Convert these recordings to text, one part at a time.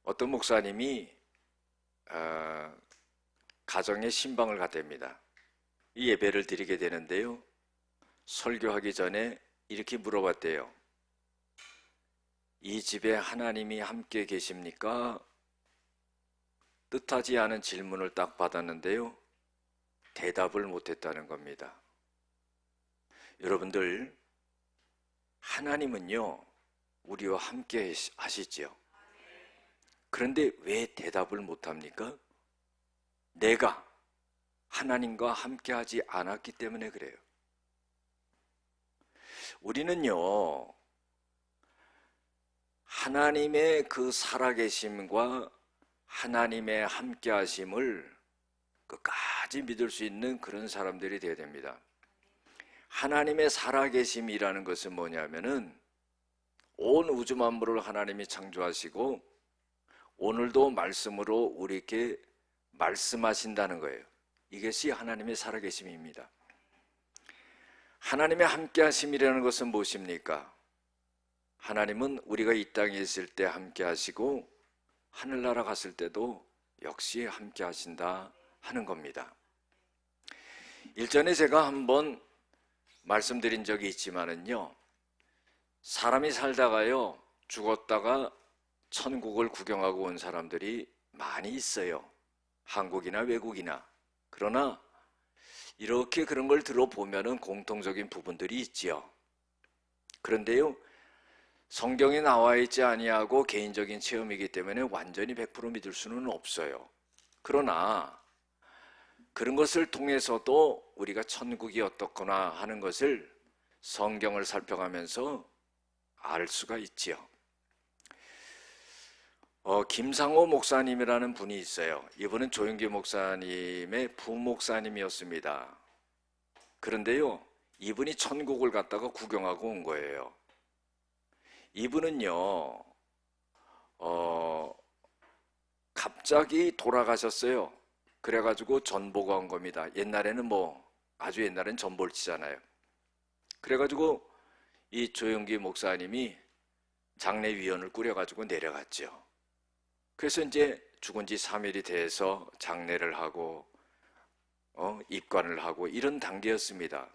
어떤 목사님이 가정에 신방을 갔답니다. 이 예배를 드리게 되는데요, 설교하기 전에 이렇게 물어봤대요. 이 집에 하나님이 함께 계십니까? 뜻하지 않은 질문을 딱 받았는데요, 대답을 못했다는 겁니다. 여러분들, 하나님은요 우리와 함께 하시지요. 그런데 왜 대답을 못합니까? 내가 하나님과 함께 하지 않았기 때문에 그래요. 우리는요 하나님의 그 살아계심과 하나님의 함께 하심을 끝까지 믿을 수 있는 그런 사람들이 되어야 됩니다. 하나님의 살아계심이라는 것은 뭐냐면은 온 우주 만물을 하나님이 창조하시고 오늘도 말씀으로 우리에게 말씀하신다는 거예요. 이것이 하나님의 살아계심입니다. 하나님의 함께하심이라는 것은 무엇입니까? 하나님은 우리가 이 땅에 있을 때 함께하시고 하늘나라 갔을 때도 역시 함께하신다 하는 겁니다. 일전에 제가 한번 말씀드린 적이 있지만은요, 사람이 살다가요 죽었다가 천국을 구경하고 온 사람들이 많이 있어요. 한국이나 외국이나. 그러나 이렇게 그런 걸 들어보면은 공통적인 부분들이 있지요. 그런데요, 성경에 나와 있지 아니하고 개인적인 체험이기 때문에 완전히 100% 믿을 수는 없어요. 그러나 그런 것을 통해서도 우리가 천국이 어떻거나 하는 것을 성경을 살펴가면서 알 수가 있지요. 김상호 목사님이라는 분이 있어요. 이분은 조영기 목사님의 부목사님이었습니다. 그런데요, 이분이 천국을 갔다가 구경하고 온 거예요. 이분은요 갑자기 돌아가셨어요. 그래가지고 전보가 온 겁니다. 옛날에는 아주 옛날엔 전볼치잖아요. 그래가지고 이 조영기 목사님이 장례위원을 꾸려가지고 내려갔죠. 그래서 이제 죽은 지 3일이 돼서 장례를 하고 입관을 하고 이런 단계였습니다.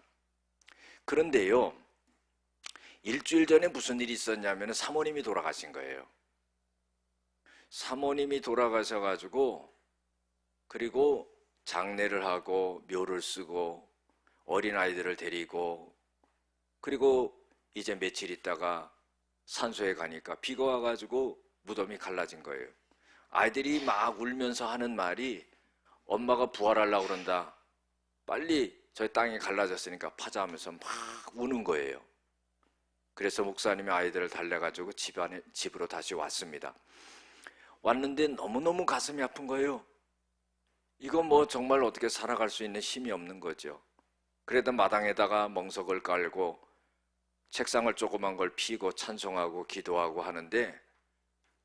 그런데요, 일주일 전에 무슨 일이 있었냐면 사모님이 돌아가신 거예요. 사모님이 돌아가셔가지고 그리고 장례를 하고 묘를 쓰고 어린아이들을 데리고 그리고 이제 며칠 있다가 산소에 가니까 비가 와가지고 무덤이 갈라진 거예요. 아이들이 막 울면서 하는 말이 엄마가 부활하려고 그런다. 빨리 저희 땅이 갈라졌으니까 파자 하면서 막 우는 거예요. 그래서 목사님이 아이들을 달래가지고 집으로 다시 왔습니다. 왔는데 너무너무 가슴이 아픈 거예요. 이거 정말 어떻게 살아갈 수 있는 힘이 없는 거죠. 그래도 마당에다가 멍석을 깔고 책상을 조그만 걸 피고 찬송하고 기도하고 하는데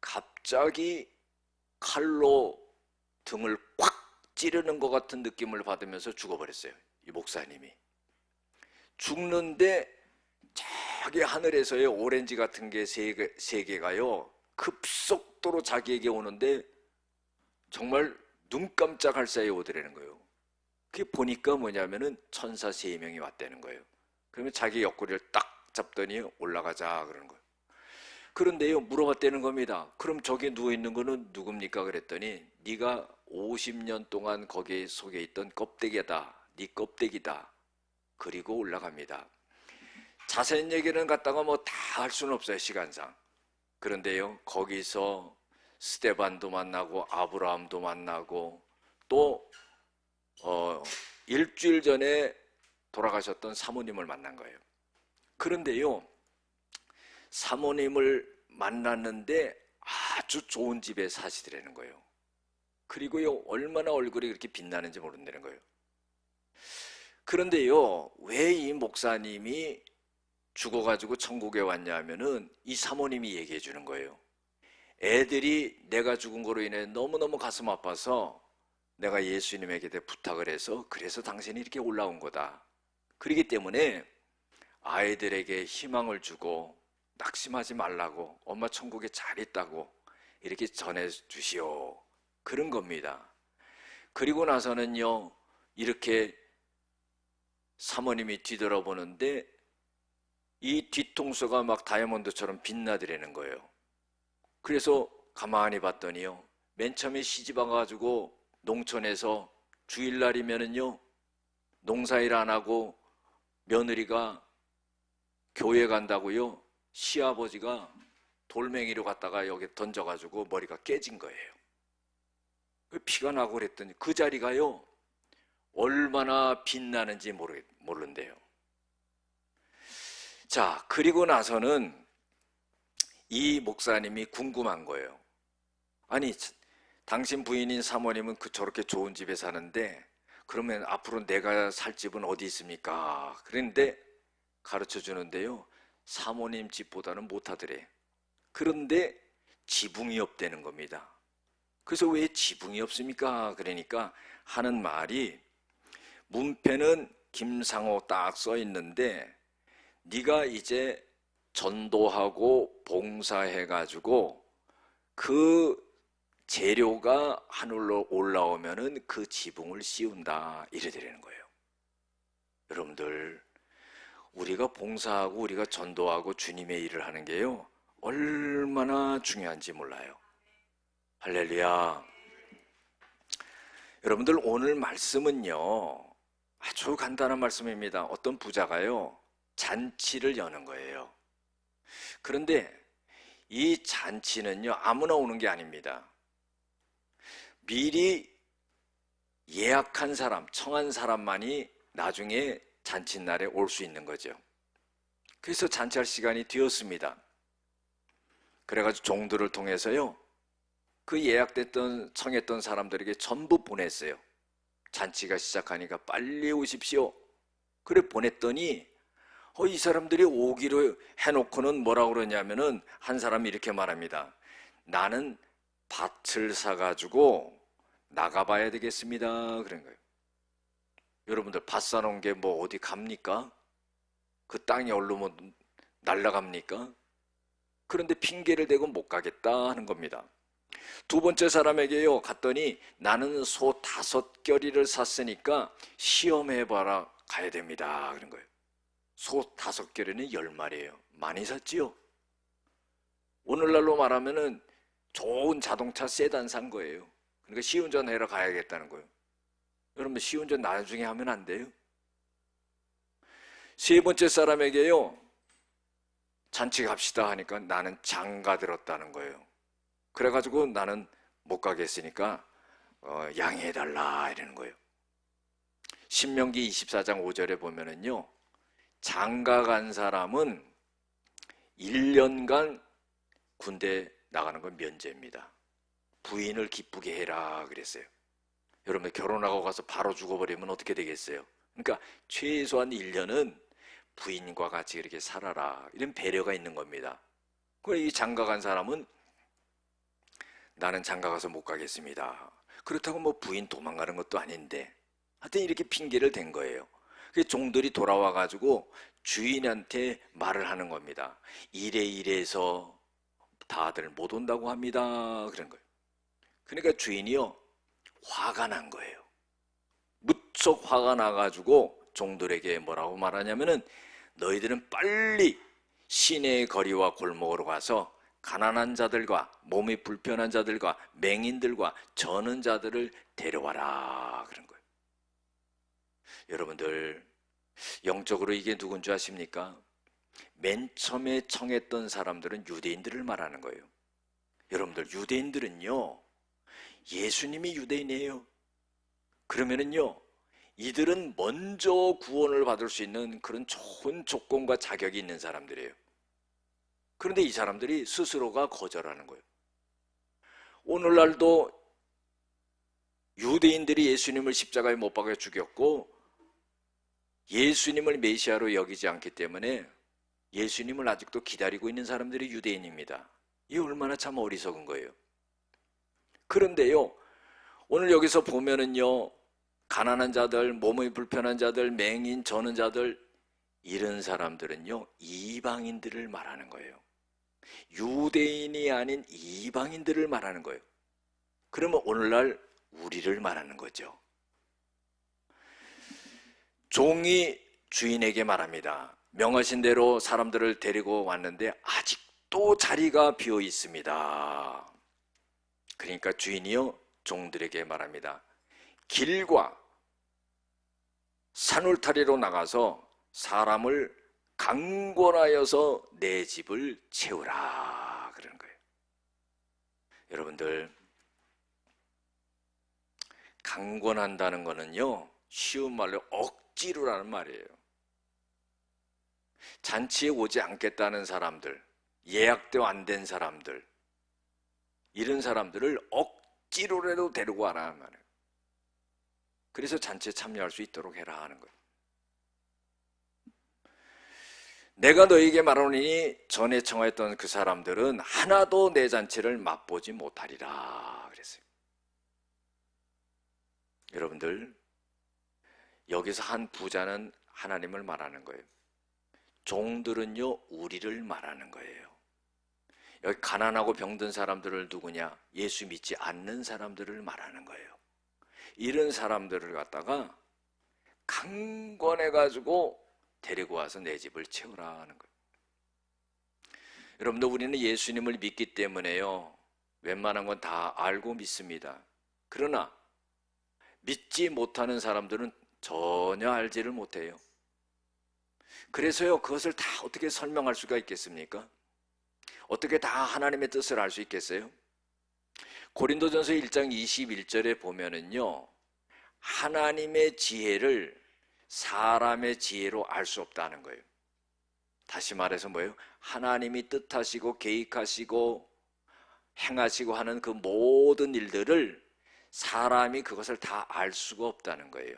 갑자기 칼로 등을 콱 찌르는 것 같은 느낌을 받으면서 죽어버렸어요. 이 목사님이. 죽는데 저기 하늘에서의 오렌지 같은 게 세 개가요 급속도로 자기에게 오는데 정말 눈 깜짝할 사이에 오더라는 거예요. 그게 보니까 뭐냐면은 천사 3명이 왔다는 거예요. 그러면 자기 옆구리를 딱 잡더니 올라가자 그러는 거예요. 그런데요, 물어봤다는 겁니다. 그럼 저기 누워있는 거는 누굽니까? 그랬더니 네가 50년 동안 거기에 속에 있던 껍데기다. 네 껍데기다. 그리고 올라갑니다. 자세한 얘기는 갖다가 다 할 수는 없어요, 시간상. 그런데요, 거기서 스데반도 만나고 아브라함도 만나고 또 일주일 전에 돌아가셨던 사모님을 만난 거예요. 그런데요, 사모님을 만났는데 아주 좋은 집에 사시더라는 거예요. 그리고요, 얼마나 얼굴이 그렇게 빛나는지 모른다는 거예요. 그런데요, 왜 이 목사님이 죽어가지고 천국에 왔냐 하면은 이 사모님이 얘기해 주는 거예요. 애들이 내가 죽은 거로 인해 너무너무 가슴 아파서 내가 예수님에게 부탁을 해서 그래서 당신이 이렇게 올라온 거다. 그렇기 때문에 아이들에게 희망을 주고 낙심하지 말라고, 엄마 천국에 잘 있다고, 이렇게 전해 주시오. 그런 겁니다. 그리고 나서는요, 이렇게 사모님이 뒤돌아보는데 이 뒤통수가 막 다이아몬드처럼 빛나더라는 거예요. 그래서 가만히 봤더니요, 맨 처음에 시집 와가지고 농촌에서 주일날이면은요, 농사일 안 하고 며느리가 교회 간다고요, 시아버지가 돌멩이로 갖다가 여기 던져가지고 머리가 깨진 거예요. 피가 나고 그랬더니 그 자리가요, 얼마나 빛나는지 모른대요. 자, 그리고 나서는 이 목사님이 궁금한 거예요. 아니, 당신 부인인 사모님은 저렇게 좋은 집에 사는데 그러면 앞으로 내가 살 집은 어디 있습니까? 그런데 가르쳐 주는데요, 사모님 집보다는 못하더래. 그런데 지붕이 없다는 겁니다. 그래서 왜 지붕이 없습니까? 그러니까 하는 말이, 문패는 김상호 딱 써 있는데 네가 이제 전도하고 봉사해가지고 그 재료가 하늘로 올라오면은 그 지붕을 씌운다, 이래되는 거예요. 여러분들, 우리가 봉사하고 우리가 전도하고 주님의 일을 하는 게요, 얼마나 중요한지 몰라요. 할렐루야. 여러분들, 오늘 말씀은요, 아주 간단한 말씀입니다. 어떤 부자가요, 잔치를 여는 거예요. 그런데 이 잔치는요, 아무나 오는 게 아닙니다. 미리 예약한 사람, 청한 사람만이 나중에 잔칫날에 올 수 있는 거죠. 그래서 잔치할 시간이 되었습니다. 그래가지고 종들을 통해서요, 그 예약됐던, 청했던 사람들에게 전부 보냈어요. 잔치가 시작하니까 빨리 오십시오. 그래 보냈더니 이 사람들이 오기로 해놓고는 뭐라고 그러냐면은, 한 사람이 이렇게 말합니다. 나는 밭을 사가지고 나가봐야 되겠습니다, 그런 거예요. 여러분들, 밭 사놓은 게 뭐 어디 갑니까? 그 땅이 얼르면 날아갑니까? 그런데 핑계를 대고 못 가겠다 하는 겁니다. 두 번째 사람에게요, 갔더니 나는 소 5겨리를 샀으니까 시험해봐라, 가야 됩니다, 그런 거예요. 소 5겨리는 10마리예요. 많이 샀지요? 오늘날로 말하면은 좋은 자동차 세단 산 거예요. 그러니까 시운전하러 가야겠다는 거예요. 여러분, 시운전 나중에 하면 안 돼요? 세 번째 사람에게요, 잔치 갑시다 하니까 나는 장가 들었다는 거예요. 그래가지고 나는 못 가겠으니까 양해해달라, 이러는 거예요. 신명기 24장 5절에 보면은요, 장가 간 사람은 1년간 군대 나가는 건 면제입니다. 부인을 기쁘게 해라 그랬어요. 여러분, 결혼하고 가서 바로 죽어버리면 어떻게 되겠어요? 그러니까 최소한 1년은 부인과 같이 이렇게 살아라, 이런 배려가 있는 겁니다. 그래서 이 장가 간 사람은 나는 장가 가서 못 가겠습니다. 그렇다고 뭐 부인 도망가는 것도 아닌데 하여튼 이렇게 핑계를 댄 거예요. 그래서 종들이 돌아와 가지고 주인한테 말을 하는 겁니다. 이래서 다들 못 온다고 합니다, 그런 거예요. 그러니까 주인이요, 화가 난 거예요. 무척 화가 나가지고 종들에게 뭐라고 말하냐면은, 너희들은 빨리 시내의 거리와 골목으로 가서 가난한 자들과 몸이 불편한 자들과 맹인들과 저는 자들을 데려와라, 그런 거예요. 여러분들, 영적으로 이게 누군지 아십니까? 맨 처음에 청했던 사람들은 유대인들을 말하는 거예요. 여러분들, 유대인들은요, 예수님이 유대인이에요. 그러면은요, 이들은 먼저 구원을 받을 수 있는 그런 좋은 조건과 자격이 있는 사람들이에요. 그런데 이 사람들이 스스로가 거절하는 거예요. 오늘날도 유대인들이 예수님을 십자가에 못 박아 죽였고 예수님을 메시아로 여기지 않기 때문에 예수님을 아직도 기다리고 있는 사람들이 유대인입니다. 이게 얼마나 참 어리석은 거예요. 그런데요, 오늘 여기서 보면은요, 가난한 자들, 몸이 불편한 자들, 맹인, 저는 자들, 이런 사람들은요, 이방인들을 말하는 거예요. 유대인이 아닌 이방인들을 말하는 거예요. 그러면 오늘날 우리를 말하는 거죠. 종이 주인에게 말합니다. 명하신 대로 사람들을 데리고 왔는데 아직도 자리가 비어 있습니다. 그러니까 주인이요 종들에게 말합니다. 길과 산울타리로 나가서 사람을 강권하여서 내 집을 채우라 그러는 거예요. 여러분들, 강권한다는 거는요 쉬운 말로 억지로라는 말이에요. 잔치에 오지 않겠다는 사람들, 예약도 안 된 사람들, 이런 사람들을 억지로라도 데리고 와라는 말이에요. 그래서 잔치에 참여할 수 있도록 해라 하는 거예요. 내가 너에게 말하노니 전에 청하였던 그 사람들은 하나도 내 잔치를 맛보지 못하리라 그랬어요. 여러분들, 여기서 한 부자는 하나님을 말하는 거예요. 종들은요 우리를 말하는 거예요. 여기 가난하고 병든 사람들을 누구냐? 예수 믿지 않는 사람들을 말하는 거예요. 이런 사람들을 갖다가 강권해가지고 데리고 와서 내 집을 채우라 하는 거예요. 여러분들, 우리는 예수님을 믿기 때문에요 웬만한 건 다 알고 믿습니다. 그러나 믿지 못하는 사람들은 전혀 알지를 못해요. 그래서요 그것을 다 어떻게 설명할 수가 있겠습니까? 어떻게 다 하나님의 뜻을 알 수 있겠어요? 고린도전서 1장 21절에 보면은요 하나님의 지혜를 사람의 지혜로 알 수 없다는 거예요. 다시 말해서 뭐예요? 하나님이 뜻하시고 계획하시고 행하시고 하는 그 모든 일들을 사람이 그것을 다 알 수가 없다는 거예요.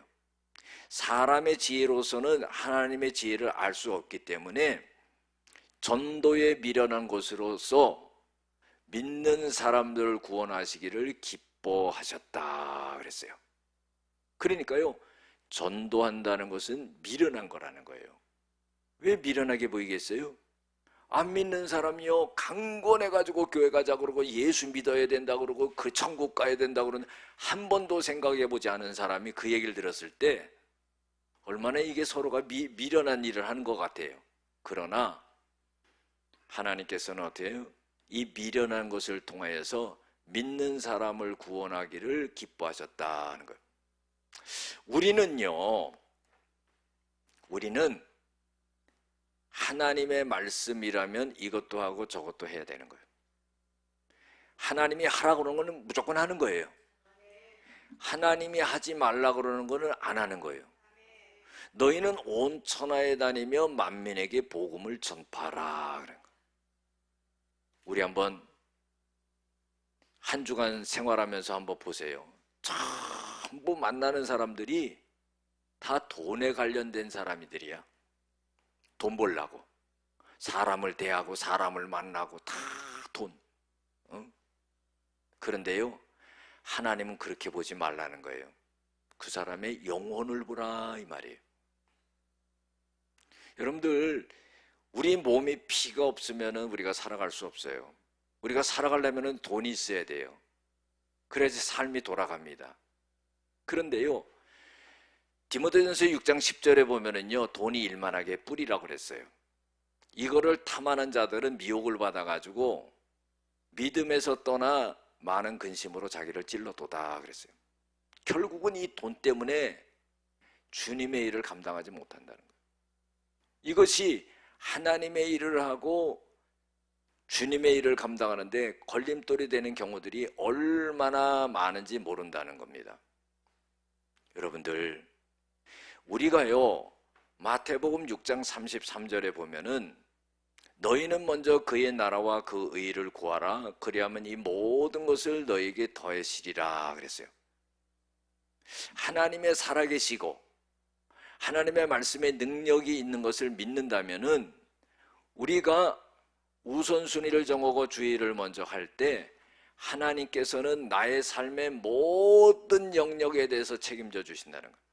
사람의 지혜로서는 하나님의 지혜를 알 수 없기 때문에 전도에 미련한 것으로서 믿는 사람들을 구원하시기를 기뻐하셨다 그랬어요. 그러니까요 전도한다는 것은 미련한 거라는 거예요. 왜 미련하게 보이겠어요? 안 믿는 사람이요 강권해가지고 교회 가자 그러고 예수 믿어야 된다 그러고 그 천국 가야 된다 그러는 한 번도 생각해보지 않은 사람이 그 얘기를 들었을 때 얼마나 이게 서로가 미련한 일을 하는 것 같아요. 그러나 하나님께서는 어떻게 해요? 이 미련한 것을 통하여서 믿는 사람을 구원하기를 기뻐하셨다는 거예요. 우리는 하나님의 말씀이라면 이것도 하고 저것도 해야 되는 거예요. 하나님이 하라고 그러는 거는 무조건 하는 거예요. 하나님이 하지 말라고 그러는 거는 안 하는 거예요. 너희는 온 천하에 다니며 만민에게 복음을 전파하라 그런 거예요. 우리 한번 한 주간 생활하면서 한번 보세요. 전부 만나는 사람들이 다 돈에 관련된 사람들이야. 돈 벌라고 사람을 대하고 사람을 만나고 다 돈. 그런데요 하나님은 그렇게 보지 말라는 거예요. 그 사람의 영혼을 보라 이 말이에요. 여러분들, 우리 몸에 피가 없으면 우리가 살아갈 수 없어요. 우리가 살아가려면 돈이 있어야 돼요. 그래야지 삶이 돌아갑니다. 그런데요 디모데전서 6장 10절에 보면은요 돈이 일만하게 뿌리라고 그랬어요. 이거를 탐하는 자들은 미혹을 받아가지고 믿음에서 떠나 많은 근심으로 자기를 찔러도다 그랬어요. 결국은 이 돈 때문에 주님의 일을 감당하지 못한다는 거예요. 이것이 하나님의 일을 하고 주님의 일을 감당하는데 걸림돌이 되는 경우들이 얼마나 많은지 모른다는 겁니다. 여러분들, 우리가요 마태복음 6장 33절에 보면은 너희는 먼저 그의 나라와 그 의를 구하라 그리하면 이 모든 것을 너희에게 더해시리라 그랬어요. 하나님의 살아계시고 하나님의 말씀에 능력이 있는 것을 믿는다면은 우리가 우선순위를 정하고 주의를 먼저 할 때 하나님께서는 나의 삶의 모든 영역에 대해서 책임져 주신다는 거예요.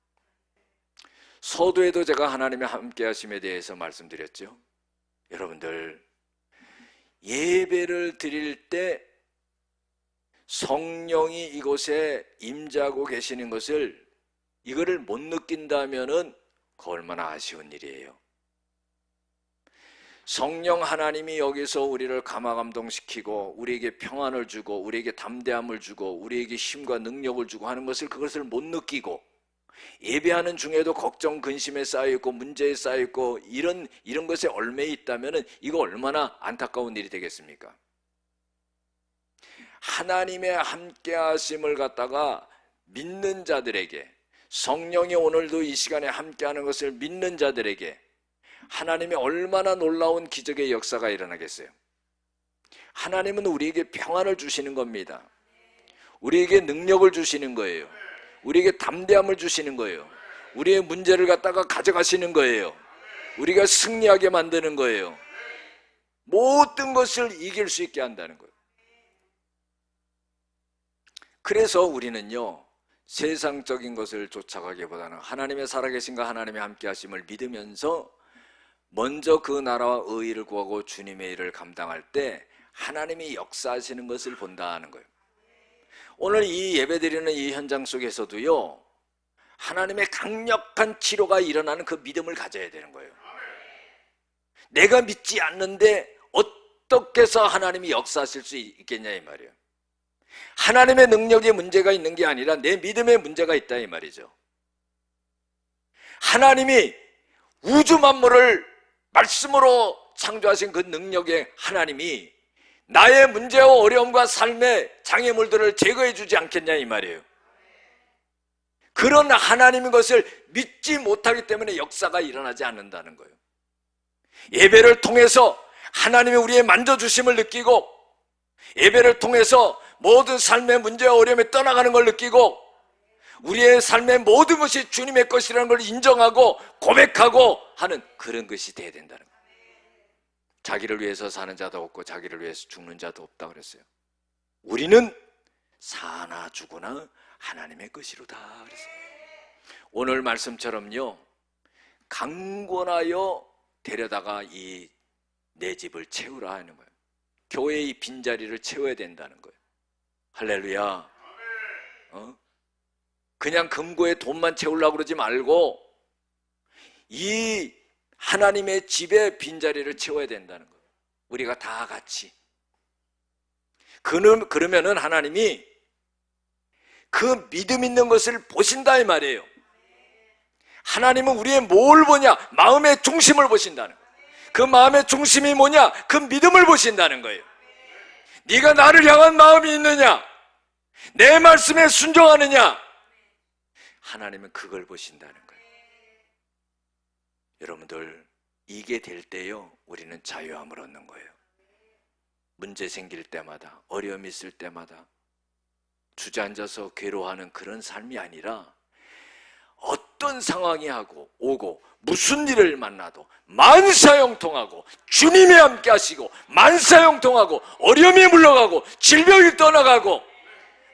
서두에도 제가 하나님의 함께 하심에 대해서 말씀드렸죠. 여러분들, 예배를 드릴 때 성령이 이곳에 임재하고 계시는 것을 이거를 못 느낀다면은 그 얼마나 아쉬운 일이에요. 성령 하나님이 여기서 우리를 감화감동시키고 우리에게 평안을 주고 우리에게 담대함을 주고 우리에게 힘과 능력을 주고 하는 것을 그것을 못 느끼고 예배하는 중에도 걱정 근심에 쌓여있고 문제에 쌓여있고 이런 것에 얽매여 있다면 이거 얼마나 안타까운 일이 되겠습니까? 하나님의 함께 하심을 갖다가 믿는 자들에게, 성령이 오늘도 이 시간에 함께하는 것을 믿는 자들에게 하나님의 얼마나 놀라운 기적의 역사가 일어나겠어요. 하나님은 우리에게 평안을 주시는 겁니다. 우리에게 능력을 주시는 거예요. 우리에게 담대함을 주시는 거예요. 우리의 문제를 갖다가 가져가시는 거예요. 우리가 승리하게 만드는 거예요. 모든 것을 이길 수 있게 한다는 거예요. 그래서 우리는요, 세상적인 것을 쫓아가기보다는 하나님의 살아계신과 하나님의 함께 하심을 믿으면서 먼저 그 나라와 의의를 구하고 주님의 일을 감당할 때 하나님이 역사하시는 것을 본다는 거예요. 오늘 이 예배드리는 이 현장 속에서도요, 하나님의 강력한 치료가 일어나는 그 믿음을 가져야 되는 거예요. 내가 믿지 않는데 어떻게 해서 하나님이 역사하실 수 있겠냐 이 말이에요. 하나님의 능력에 문제가 있는 게 아니라 내 믿음에 문제가 있다 이 말이죠. 하나님이 우주 만물을 말씀으로 창조하신 그 능력의 하나님이 나의 문제와 어려움과 삶의 장애물들을 제거해 주지 않겠냐 이 말이에요. 그런 하나님의 것을 믿지 못하기 때문에 역사가 일어나지 않는다는 거예요. 예배를 통해서 하나님이 우리의 만져주심을 느끼고 예배를 통해서 모든 삶의 문제와 어려움이 떠나가는 걸 느끼고 우리의 삶의 모든 것이 주님의 것이라는 걸 인정하고 고백하고 하는 그런 것이 돼야 된다는 거예요. 자기를 위해서 사는 자도 없고 자기를 위해서 죽는 자도 없다 그랬어요. 우리는 사나 죽으나 하나님의 것이로다 그랬어요. 오늘 말씀처럼요, 강권하여 데려다가 이 내 집을 채우라 하는 거예요. 교회의 이 빈자리를 채워야 된다는 거예요. 할렐루야. 그냥 금고에 돈만 채우려고 그러지 말고 이 하나님의 집의 빈자리를 채워야 된다는 거예요. 우리가 다 같이. 그러면은 하나님이 그 믿음 있는 것을 보신다 이 말이에요. 하나님은 우리의 뭘 보냐? 마음의 중심을 보신다는 거예요. 그 마음의 중심이 뭐냐? 그 믿음을 보신다는 거예요. 네가 나를 향한 마음이 있느냐? 내 말씀에 순종하느냐? 하나님은 그걸 보신다는 거예요. 여러분들, 이게 될 때요, 우리는 자유함을 얻는 거예요. 문제 생길 때마다, 어려움이 있을 때마다 주저앉아서 괴로워하는 그런 삶이 아니라 어떤 상황이 오고 무슨 일을 만나도 만사형통하고 주님이 함께 하시고 만사형통하고 어려움이 물러가고 질병이 떠나가고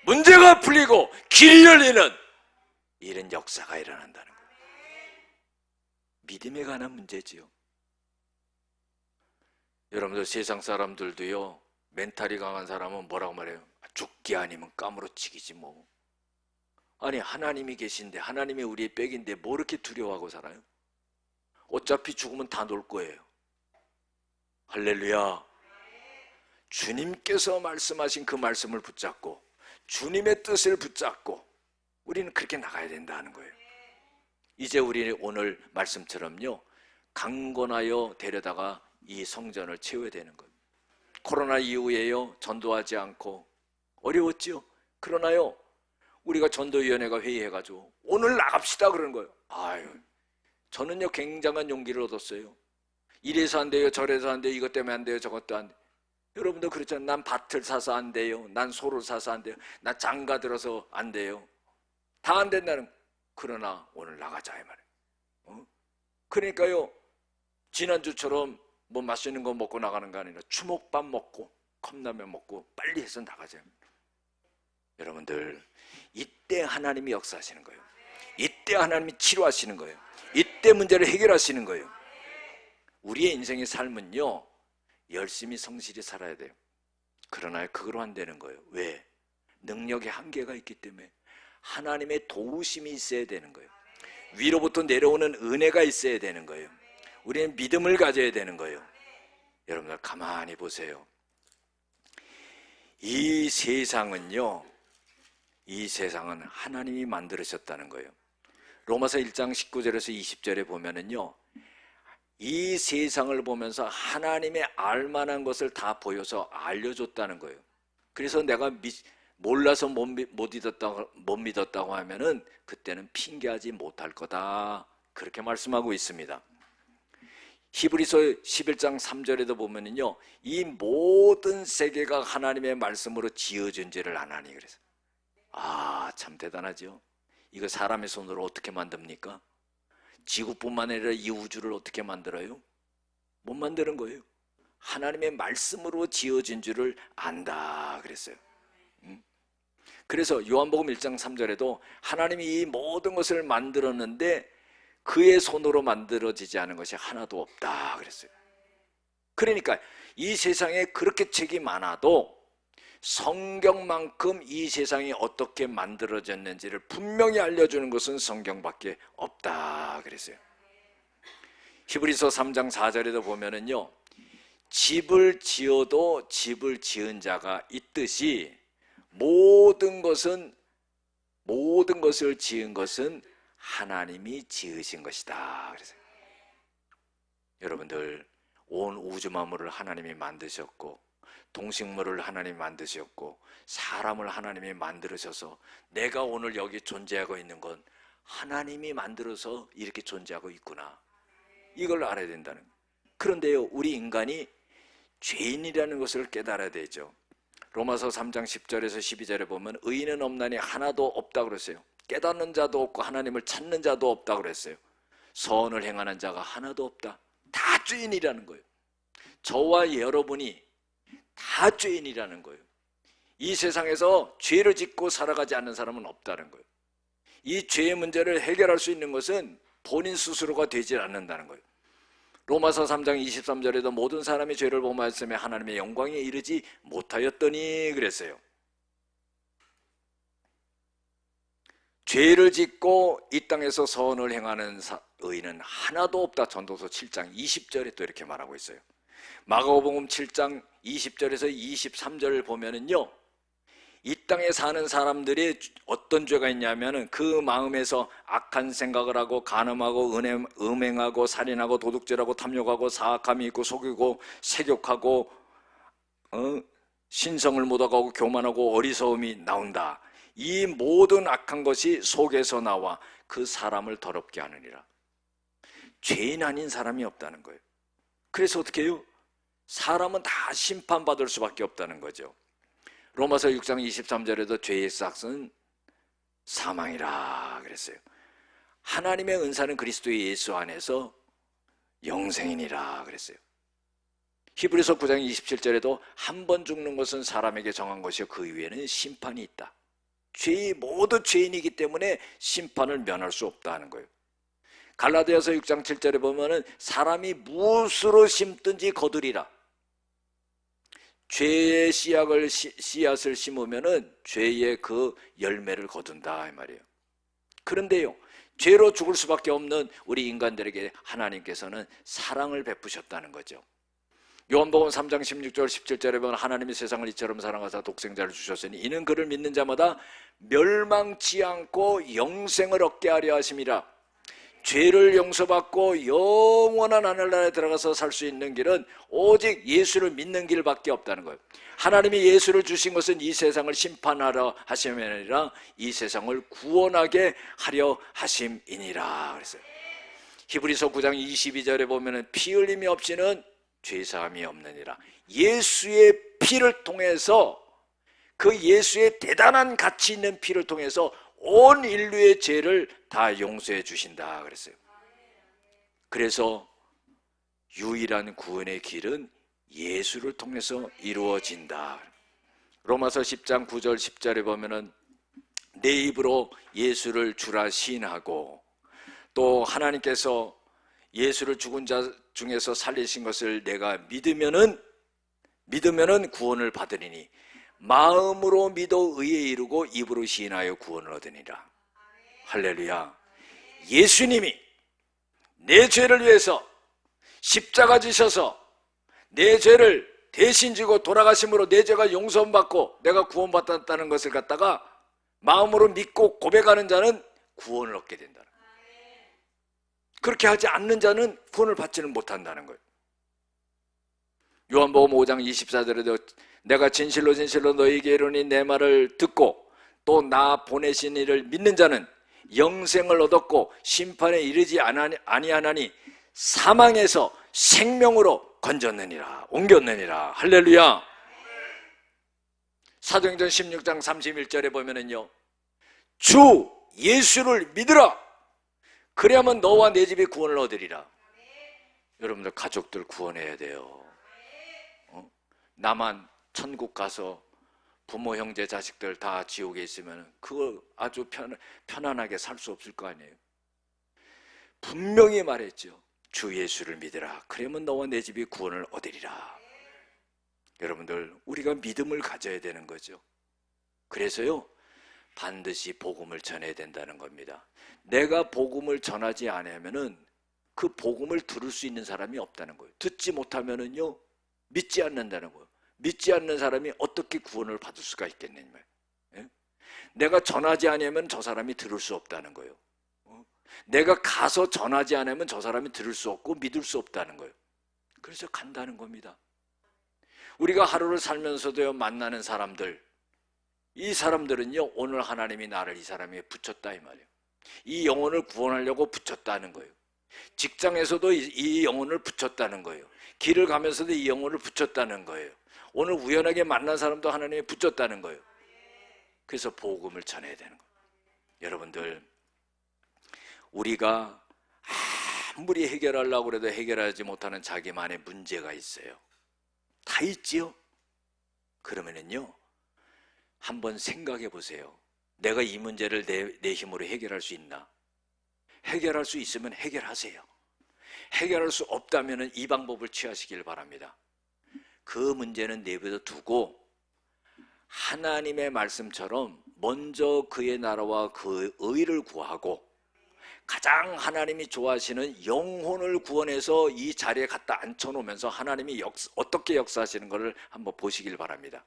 문제가 풀리고 길이 열리는 이런 역사가 일어난다는 거예요. 믿음에 관한 문제지요. 여러분들, 세상 사람들도요, 멘탈이 강한 사람은 뭐라고 말해요? 죽기 아니면 까무러치기지 뭐. 아니, 하나님이 계신데, 하나님이 우리의 백인데 뭐 이렇게 두려워하고 살아요? 어차피 죽으면 다 놀 거예요. 할렐루야. 주님께서 말씀하신 그 말씀을 붙잡고 주님의 뜻을 붙잡고 우리는 그렇게 나가야 된다는 거예요. 이제 우리 오늘 말씀처럼요, 강권하여 데려다가 이 성전을 채워야 되는 거예요. 코로나 이후에요, 전도하지 않고 어려웠죠. 그러나요, 우리가 전도위원회가 회의해가지고 오늘 나갑시다 그러는 거예요. 아유, 저는요 굉장한 용기를 얻었어요. 이래서 안 돼요, 저래서 안 돼요, 이것 때문에 안 돼요, 저것도 안 돼요. 여러분도 그렇잖아요. 난 밭을 사서 안 돼요, 난 소를 사서 안 돼요, 난 장가 들어서 안 돼요. 다 안 된다는. 그러나 오늘 나가자 이 말이에요. 그러니까요, 지난주처럼 뭐 맛있는 거 먹고 나가는 거 아니라 주먹밥 먹고 컵라면 먹고 빨리 해서 나가자. 여러분들, 이때 하나님이 역사하시는 거예요. 이때 하나님이 치료하시는 거예요. 이때 문제를 해결하시는 거예요. 우리의 인생의 삶은요, 열심히 성실히 살아야 돼요. 그러나 그거로 안 되는 거예요. 왜? 능력의 한계가 있기 때문에 하나님의 도우심이 있어야 되는 거예요. 위로부터 내려오는 은혜가 있어야 되는 거예요. 우리는 믿음을 가져야 되는 거예요. 여러분들 가만히 보세요. 이 세상은요, 이 세상은 하나님이 만들으셨다는 거예요. 로마서 1장 19절에서 20절에 보면은요, 이 세상을 보면서 하나님의 알만한 것을 다 보여서 알려줬다는 거예요. 그래서 내가 몰라서 못 믿었다고 하면은 그때는 핑계하지 못할 거다, 그렇게 말씀하고 있습니다. 히브리서 11장 3절에도 보면은요, 이 모든 세계가 하나님의 말씀으로 지어진 줄을 아나니, 그래서 참 대단하죠. 이거 사람의 손으로 어떻게 만듭니까? 지구뿐만 아니라 이 우주를 어떻게 만들어요? 못 만드는 거예요. 하나님의 말씀으로 지어진 줄을 안다 그랬어요. 그래서 요한복음 1장 3절에도 하나님이 이 모든 것을 만들었는데 그의 손으로 만들어지지 않은 것이 하나도 없다 그랬어요. 그러니까 이 세상에 그렇게 책이 많아도 성경만큼 이 세상이 어떻게 만들어졌는지를 분명히 알려주는 것은 성경밖에 없다 그랬어요. 히브리서 3장 4절에도 보면은요, 집을 지어도 집을 지은 자가 있듯이 모든 것을 지은 것은 하나님이 지으신 것이다 그랬어요. 여러분들, 온 우주 만물을 하나님이 만드셨고 동식물을 하나님이 만드셨고 사람을 하나님이 만들으셔서 내가 오늘 여기 존재하고 있는 건 하나님이 만들어서 이렇게 존재하고 있구나, 이걸 알아야 된다는 거예요. 그런데요, 우리 인간이 죄인이라는 것을 깨달아야 되죠. 로마서 3장 10절에서 12절에 보면 의인은 없나니 하나도 없다 그랬어요. 깨닫는 자도 없고 하나님을 찾는 자도 없다 그랬어요. 선을 행하는 자가 하나도 없다. 다 죄인이라는 거예요. 저와 여러분이 다 죄인이라는 거예요. 이 세상에서 죄를 짓고 살아가지 않는 사람은 없다는 거예요. 이 죄의 문제를 해결할 수 있는 것은 본인 스스로가 되지 않는다는 거예요. 로마서 3장 23절에도 모든 사람이 죄를 범하였으며 하나님의 영광에 이르지 못하였더니 그랬어요. 죄를 짓고 이 땅에서 선을 행하는 의인은 하나도 없다. 전도서 7장 20절에 또 이렇게 말하고 있어요. 마가복음 7장 20절에서 23절을 보면은요, 이 땅에 사는 사람들이 어떤 죄가 있냐면은 그 마음에서 악한 생각을 하고 간음하고 음행하고 살인하고 도둑질하고 탐욕하고 사악함이 있고 속이고 세욕하고 신성을 묻어가고 교만하고 어리석음이 나온다. 이 모든 악한 것이 속에서 나와 그 사람을 더럽게 하느니라. 죄인 아닌 사람이 없다는 거예요. 그래서 어떻게 해요? 사람은 다 심판받을 수밖에 없다는 거죠. 로마서 6장 23절에도 죄의 삭은 사망이라 그랬어요. 하나님의 은사는 그리스도 예수 안에서 영생이니라 그랬어요. 히브리서 9장 27절에도 한 번 죽는 것은 사람에게 정한 것이요 그 위에는 심판이 있다. 모두 죄인이기 때문에 심판을 면할 수 없다는 거예요. 갈라디아서 6장 7절에 보면은 사람이 무엇으로 심든지 거두리라. 죄의 씨앗을 심으면은 죄의 그 열매를 거둔다 이 말이에요. 그런데요, 죄로 죽을 수밖에 없는 우리 인간들에게 하나님께서는 사랑을 베푸셨다는 거죠. 요한복음 3장 16절 17절에 보면 하나님이 세상을 이처럼 사랑하사 독생자를 주셨으니 이는 그를 믿는 자마다 멸망치 않고 영생을 얻게 하려 하심이라. 죄를 용서받고 영원한 하늘나라에 들어가서 살 수 있는 길은 오직 예수를 믿는 길밖에 없다는 거예요. 하나님이 예수를 주신 것은 이 세상을 심판하려 하심이 아니라 이 세상을 구원하게 하려 하심이니라 그랬어요. 히브리서 9장 22절에 보면은 피 흘림이 없이는 죄사함이 없느니라. 예수의 피를 통해서, 그 예수의 대단한 가치 있는 피를 통해서 온 인류의 죄를 다 용서해 주신다 그랬어요. 그래서 유일한 구원의 길은 예수를 통해서 이루어진다. 로마서 10장 9절 10절에 보면은 내 입으로 예수를 주라 시인하고 또 하나님께서 예수를 죽은 자 중에서 살리신 것을 내가 믿으면은 믿으면은 구원을 받으리니 마음으로 믿어 의에 이르고 입으로 시인하여 구원을 얻으니라. 할렐루야. 예수님이 내 죄를 위해서 십자가 지셔서 내 죄를 대신 지고 돌아가심으로 내 죄가 용서받고 내가 구원받았다는 것을 갖다가 마음으로 믿고 고백하는 자는 구원을 얻게 된다. 그렇게 하지 않는 자는 구원을 받지는 못한다는 거예요. 요한복음 5장 24절에도 내가 진실로 진실로 너희에게 이르노니 내 말을 듣고 또 나 보내신 이를 믿는 자는 영생을 얻었고 심판에 이르지 아니하나니 사망에서 생명으로 건졌느니라, 옮겼느니라. 할렐루야. 사도행전 16장 31절에 보면은요, 주 예수를 믿으라. 그래야만 너와 내 집이 구원을 얻으리라. 여러분들 가족들 구원해야 돼요. 나만 천국 가서 부모, 형제, 자식들 다 지옥에 있으면 그거 아주 편안하게 살 수 없을 거 아니에요. 분명히 말했죠. 주 예수를 믿으라. 그러면 너와 내 집이 구원을 얻으리라. 여러분들, 우리가 믿음을 가져야 되는 거죠. 그래서요, 반드시 복음을 전해야 된다는 겁니다. 내가 복음을 전하지 않으면은 그 복음을 들을 수 있는 사람이 없다는 거예요. 듣지 못하면은요, 믿지 않는다는 거예요. 믿지 않는 사람이 어떻게 구원을 받을 수가 있겠느냐. 예? 내가 전하지 않으면 저 사람이 들을 수 없다는 거예요. 내가 가서 전하지 않으면 저 사람이 들을 수 없고 믿을 수 없다는 거예요. 그래서 간다는 겁니다. 우리가 하루를 살면서도요, 만나는 사람들, 이 사람들은요, 오늘 하나님이 나를 이 사람에게 붙였다 이 말이에요. 이 영혼을 구원하려고 붙였다는 거예요. 직장에서도 이 영혼을 붙였다는 거예요. 길을 가면서도 이 영혼을 붙였다는 거예요. 오늘 우연하게 만난 사람도 하나님이 붙였다는 거예요. 그래서 복음을 전해야 되는 거예요. 여러분들, 우리가 아무리 해결하려고 해도 해결하지 못하는 자기만의 문제가 있어요. 다 있지요? 그러면은요, 한번 생각해 보세요. 내가 이 문제를 내 힘으로 해결할 수 있나? 해결할 수 있으면 해결하세요. 해결할 수 없다면 이 방법을 취하시길 바랍니다. 그 문제는 내버려 두고 하나님의 말씀처럼 먼저 그의 나라와 그 의를 구하고 가장 하나님이 좋아하시는 영혼을 구원해서 이 자리에 갖다 앉혀놓으면서 하나님이 어떻게 역사하시는 것을 한번 보시길 바랍니다.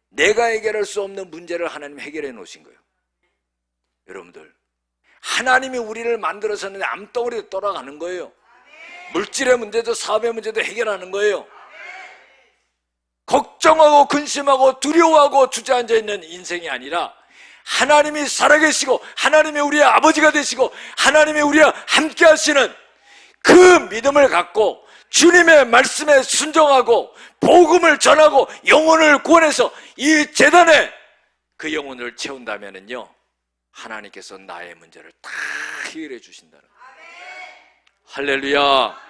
내가 해결할 수 없는 문제를 하나님이 해결해 놓으신 거예요. 여러분들, 하나님이 우리를 만들어서는 암덩어리로 돌아가는 거예요. 물질의 문제도 사업의 문제도 해결하는 거예요. 걱정하고 근심하고 두려워하고 주저앉아 있는 인생이 아니라 하나님이 살아계시고 하나님이 우리의 아버지가 되시고 하나님이 우리와 함께 하시는 그 믿음을 갖고 주님의 말씀에 순종하고 복음을 전하고 영혼을 구원해서 이 재단에 그 영혼을 채운다면요, 하나님께서 나의 문제를 다 해결해 주신다는 거예요. 할렐루야.